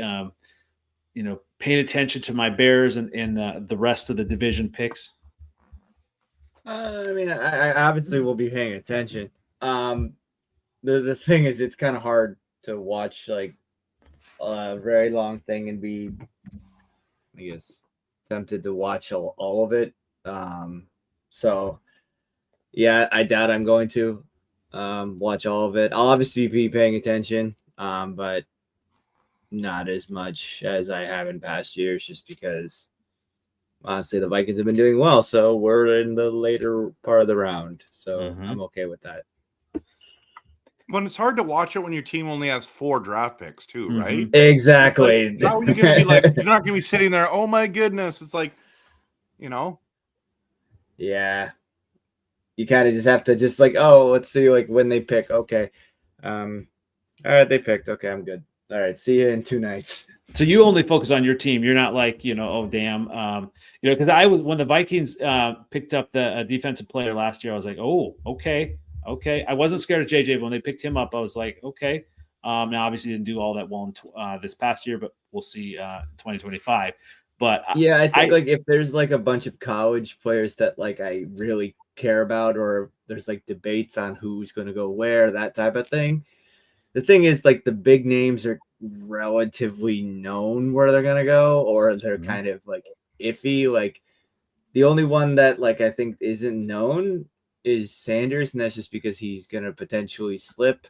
paying attention to my Bears and the rest of the division picks? I obviously will be paying attention. The thing is, it's kind of hard to watch like a very long thing and be, I guess, tempted to watch all of it. So yeah, I doubt I'm going to watch all of it. I'll obviously be paying attention, but not as much as I have in past years, just because honestly the Vikings have been doing well. So we're in the later part of the round, so I'm okay with that. When it's hard to watch it when your team only has 4 draft picks too, right? Exactly. How are you going to be like? You're not going to be sitting there. Oh my goodness! It's like, Yeah. You kind of just have to just like, oh, let's see like when they pick. Okay. All right, they picked. Okay, I'm good. All right, see you in 2 nights. So you only focus on your team. You're not like, oh damn, because I was when the Vikings picked up the defensive player last year, I was like, oh, okay. I wasn't scared of JJ, but when they picked him up, I was like, okay. Now obviously didn't do all that well in this past year, but we'll see 2025. But yeah, I think like if there's like a bunch of college players that like I really care about, or there's like debates on who's going to go where, that type of thing. The thing is like the big names are relatively known where they're going to go, or they're kind of like iffy. Like the only one that like I think isn't known is Sanders, and that's just because he's going to potentially slip.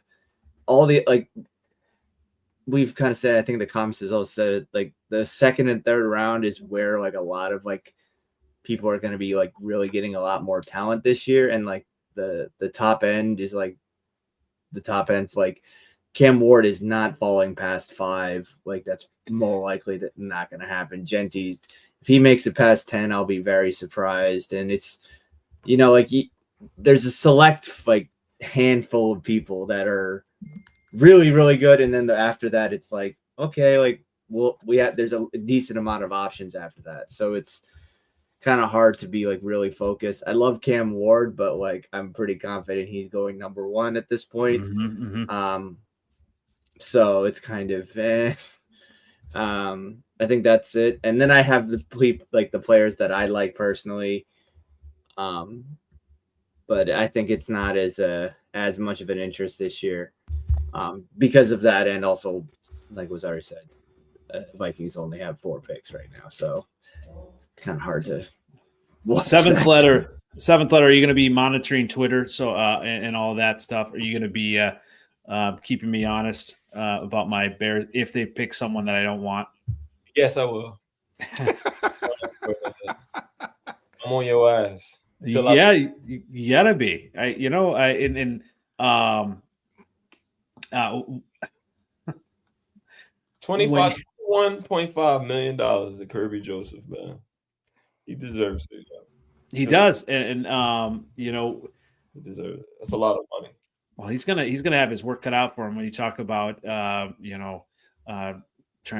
All the like we've kind of said, I think the comments has also said like the second and third round is where like a lot of like people are going to be like really getting a lot more talent this year. And like the top end is like the top end for like Cam Ward is not falling past 5. Like that's more likely that not going to happen. Genty, if he makes it past 10, I'll be very surprised. And it's, like there's a select like handful of people that are really, really good. And then after that, it's like, okay, like there's a decent amount of options after that. So it's kind of hard to be like really focused. I love Cam Ward, but like I'm pretty confident he's going number 1 at this point. So it's kind of I think that's it. And then I have the players that I like personally. But I think it's not as much of an interest this year because of that, and also like was already said, Vikings only have 4 picks right now, so it's kind of hard to watch. Seventh letter. Are you going to be monitoring Twitter? So and all that stuff. Are you going to be keeping me honest about my Bears if they pick someone that I don't want? Yes, I will. I'm on your ass. Yeah, you gotta be. $21.5 million to Kirby Joseph, man. He deserves it. He does, and he deserves it. That's a lot of money. Well, he's gonna have his work cut out for him when you talk about trying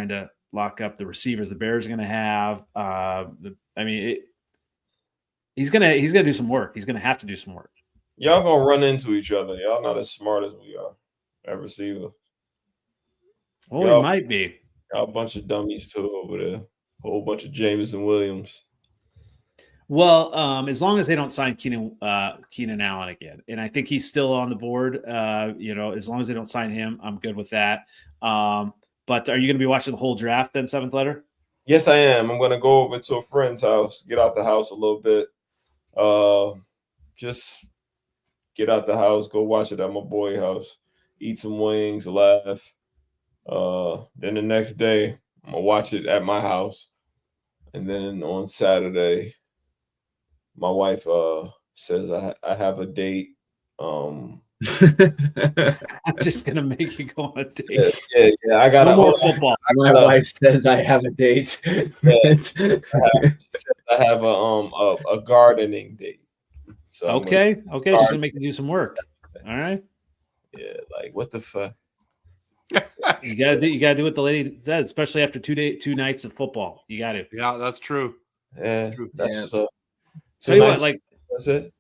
to lock up the receivers the Bears are gonna have. He's gonna do some work. He's gonna have to do some work. Y'all gonna run into each other. Y'all not as smart as we are at receiver. Well, he might be. Y'all a bunch of dummies too over there. Whole bunch of Jameson Williams. Well, as long as they don't sign Keenan Allen again, and I think he's still on the board. As long as they don't sign him, I'm good with that. But are you going to be watching the whole draft then, Seventh Letter? Yes, I am. I'm going to go over to a friend's house, get out the house a little bit. Just get out the house, go watch it at my boy's house, eat some wings, laugh. Then the next day, I'm going to watch it at my house. And then on Saturday, my wife says I have a date. I'm just gonna make you go on a date. Yeah. I got more football. My wife says I have a date. I have a gardening date. So okay. She's gonna make you do some work. All right. Yeah, like what the fuck? You gotta do what the lady says, especially after 2 nights of football. You got to. Yeah, that's true. Yeah, that's what's up. Tell you what, like that's it.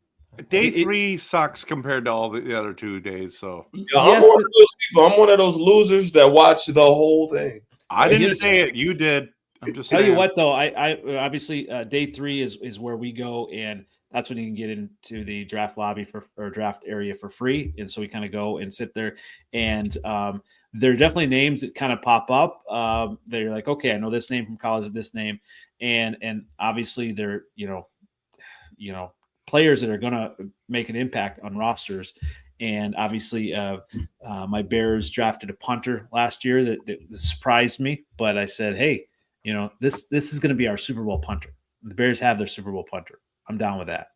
Day 3 sucks compared to all the other 2 days. So I'm one of those losers that watch the whole thing. I didn't say it. You did. I'm just tell saying. you what, though. I obviously day 3 is where we go, and that's when you can get into the draft lobby or draft area for free. And so we kind of go and sit there, and there are definitely names that kind of pop up. They're like, okay, I know this name from college, this name, and obviously they're players that are going to make an impact on rosters. And obviously my Bears drafted a punter last year that surprised me, but I said, hey, this is going to be our Super Bowl punter. The Bears have their Super Bowl punter. I'm down with that.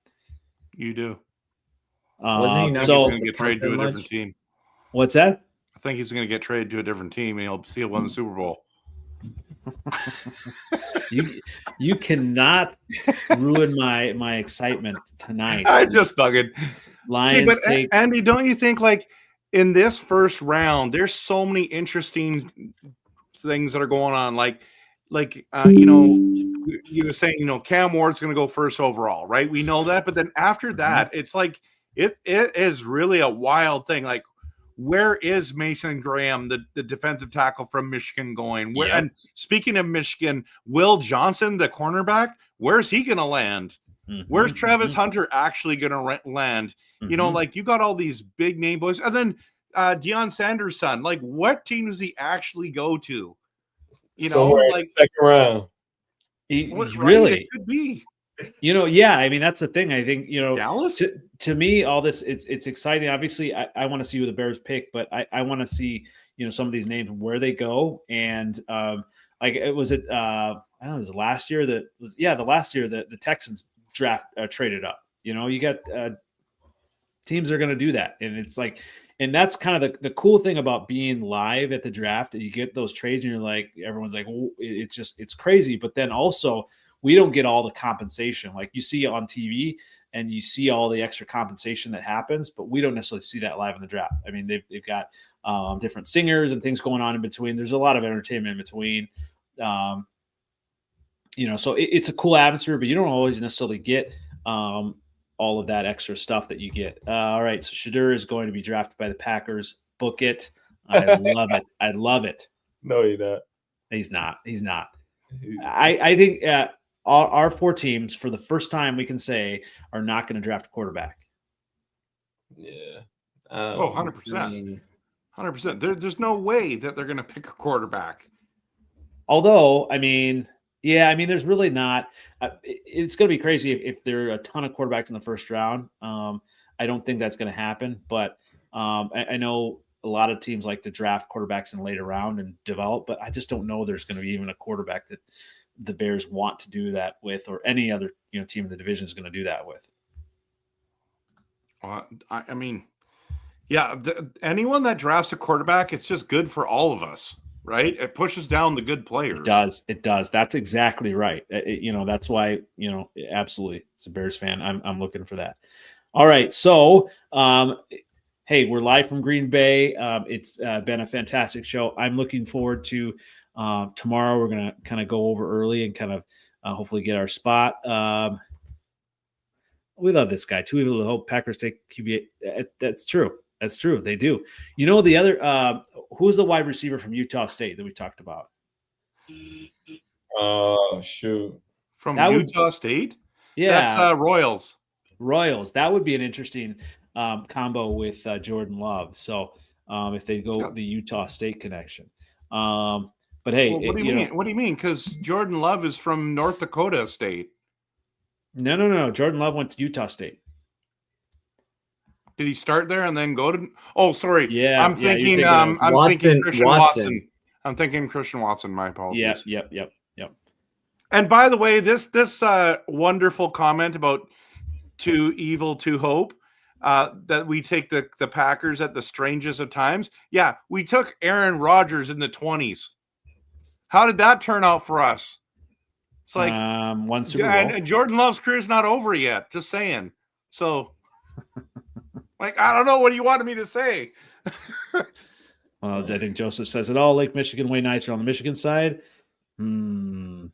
You do. Wasn't he not he's going to get traded to a different team. What's that? I think he's going to get traded to a different team, and he'll win the Super Bowl. You cannot ruin my excitement tonight. I'm just bugging. Lions take Andy, don't you think like in this first round, there's so many interesting things that are going on. Like you were saying, Cam Ward's going to go first overall, right? We know that, but then after that, it's like it is really a wild thing. Like, where is Mason Graham, the defensive tackle from Michigan, going? Where? Yep. And speaking of Michigan, Will Johnson, the cornerback, where's he going to land? Mm-hmm. Where's Travis Hunter actually going to land? Mm-hmm. You got all these big name boys. And then Deion Sanders' son, what team does he actually go to? Second round. Really? It could be. Yeah, I mean, that's the thing. I think, Dallas? To me, all this, it's exciting. Obviously, I want to see who the Bears pick, but I want to see, some of these names and where they go. And I don't know, it was last year the last year the Texans traded up. You got teams that are going to do that. And it's like, and that's kind of the cool thing about being live at the draft. You get those trades and you're like, everyone's like, oh, it's crazy. But then also, we don't get all the compensation like you see on TV, and you see all the extra compensation that happens, but we don't necessarily see that live in the draft. I mean, they've got different singers and things going on in between. There's a lot of entertainment in between. So it's a cool atmosphere, but you don't always necessarily get all of that extra stuff that you get. All right, so Shedeur is going to be drafted by the Packers. Book it. I love it. I love it. No, you're not. He's not. I think our 4 teams, for the first time, we can say, are not going to draft a quarterback. Yeah. 100%. 100%. There's no way that they're going to pick a quarterback. Although, there's really not. It's going to be crazy if there are a ton of quarterbacks in the first round. I don't think that's going to happen. But I know a lot of teams like to draft quarterbacks in the later round and develop, but I just don't know there's going to be even a quarterback that the Bears want to do that with, or any other team in the division is going to do that with. I mean, yeah, anyone that drafts a quarterback, it's just good for all of us, right? It pushes down the good players. It does. That's exactly right. That's why, absolutely. As a Bears fan, I'm looking for that. All right. So, hey, we're live from Green Bay. It's been a fantastic show. I'm looking forward to tomorrow. We're going to kind of go over early and kind of hopefully get our spot. We love this guy. Two evil to hope Packers take QB. That's true. That's true. They do. The other who's the wide receiver from Utah State that we talked about? Oh, shoot. From Utah State? Yeah. That's Royals. Royals. That would be an interesting combo with Jordan Love. So if they go the Utah State connection. But hey, what do you mean? What do you mean? Because Jordan Love is from North Dakota State. No. Jordan Love went to Utah State. Did he start there and then go to? Oh, sorry. Yeah, I'm thinking. I'm thinking Christian Watson. I'm thinking Christian Watson. My apologies. Yep. And by the way, this wonderful comment about too evil to hope, that we take the Packers at the strangest of times. Yeah, we took Aaron Rodgers in the 20s. How did that turn out for us? It's like one Super Bowl. And Jordan Love's career is not over yet. Just saying. So, like, I don't know what you wanted me to say. Well, I think Joseph says it all. Lake Michigan way nicer on the Michigan side.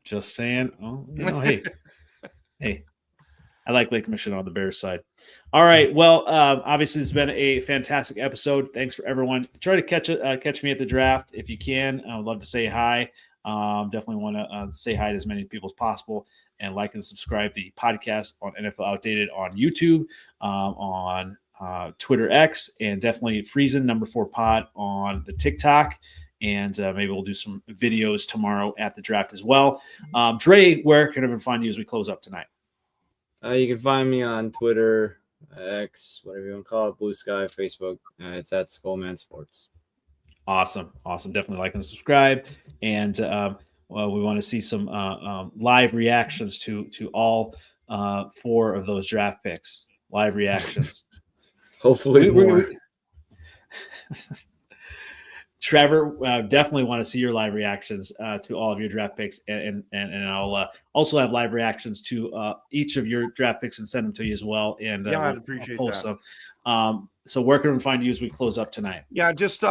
Just saying. Oh, hey, I like Lake Michigan on the Bears side. All right. Well, obviously it's been a fantastic episode. Thanks for everyone. Try to catch me at the draft if you can. I would love to say hi. Definitely want to say hi to as many people as possible, and like and subscribe the podcast on NFL Outdated on YouTube, on Twitter X, and definitely Freezin #4 pod on the TikTok. And maybe we'll do some videos tomorrow at the draft as well. Dre, where can everyone find you as we close up tonight? You can find me on Twitter, X, whatever you want to call it, Blue Sky, Facebook. It's at Skullman Sports. Awesome. Definitely like and subscribe. And we want to see some live reactions to all 4 of those draft picks. Live reactions. Hopefully more. Trevor, definitely want to see your live reactions to all of your draft picks, and I'll also have live reactions to each of your draft picks and send them to you as well. And I'd appreciate that. So where can we find you as we close up tonight? Yeah, just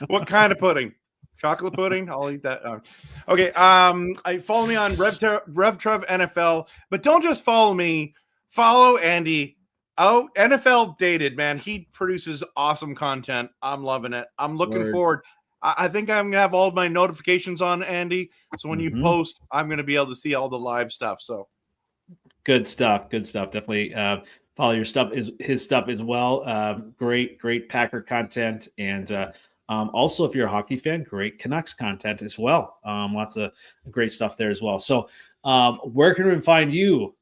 what kind of pudding? Chocolate pudding? I'll eat that. Okay. I follow me on RevTrevNFL, but don't just follow me. Follow Andy. Oh, NFLOutdated, man. He produces awesome content. I'm loving it. I'm looking forward. I think I'm going to have all of my notifications on, Andy. So when you post, I'm going to be able to see all the live stuff. So good stuff. Definitely follow your stuff, his stuff as well. Great Packer content. And also, if you're a hockey fan, great Canucks content as well. Lots of great stuff there as well. So where can we find you?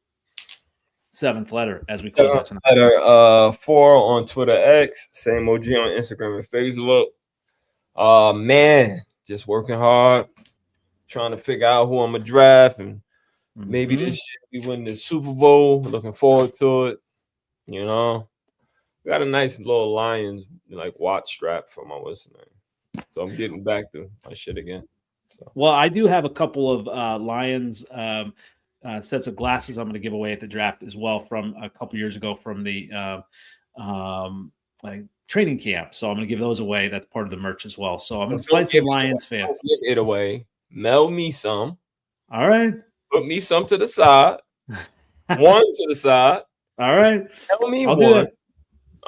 7th letter as we close out tonight. Letter 4 on Twitter X, same OG on Instagram and Facebook. Man, just working hard, trying to figure out who I'm gonna draft, and maybe this year we win the Super Bowl. Looking forward to it. We got a nice little Lions watch strap for my name, so I'm getting back to my shit again. So. Well, I do have a couple of Lions. Sets of glasses I'm going to give away at the draft as well from a couple years ago from the training camp. So I'm going to give those away. That's part of the merch as well. So I'm going to find some Lions fans. Give it away. Mail me some. All right. Put me some to the side. One to the side. All right. Tell me I'll one.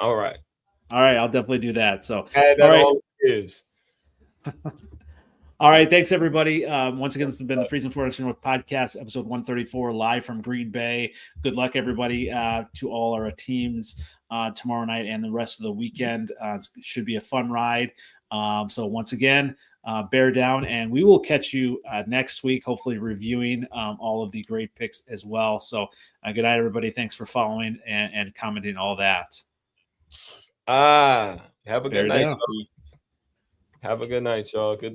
All right. I'll definitely do that. So all it is. All right. Thanks, everybody. Once again, this has been the Freezin North Podcast, episode 134, live from Green Bay. Good luck, everybody, to all our teams tomorrow night and the rest of the weekend. It should be a fun ride. So once again, bear down, and we will catch you next week, hopefully reviewing all of the great picks as well. So good night, everybody. Thanks for following and commenting all that. Have a good night, y'all. Have a good night, y'all. Good to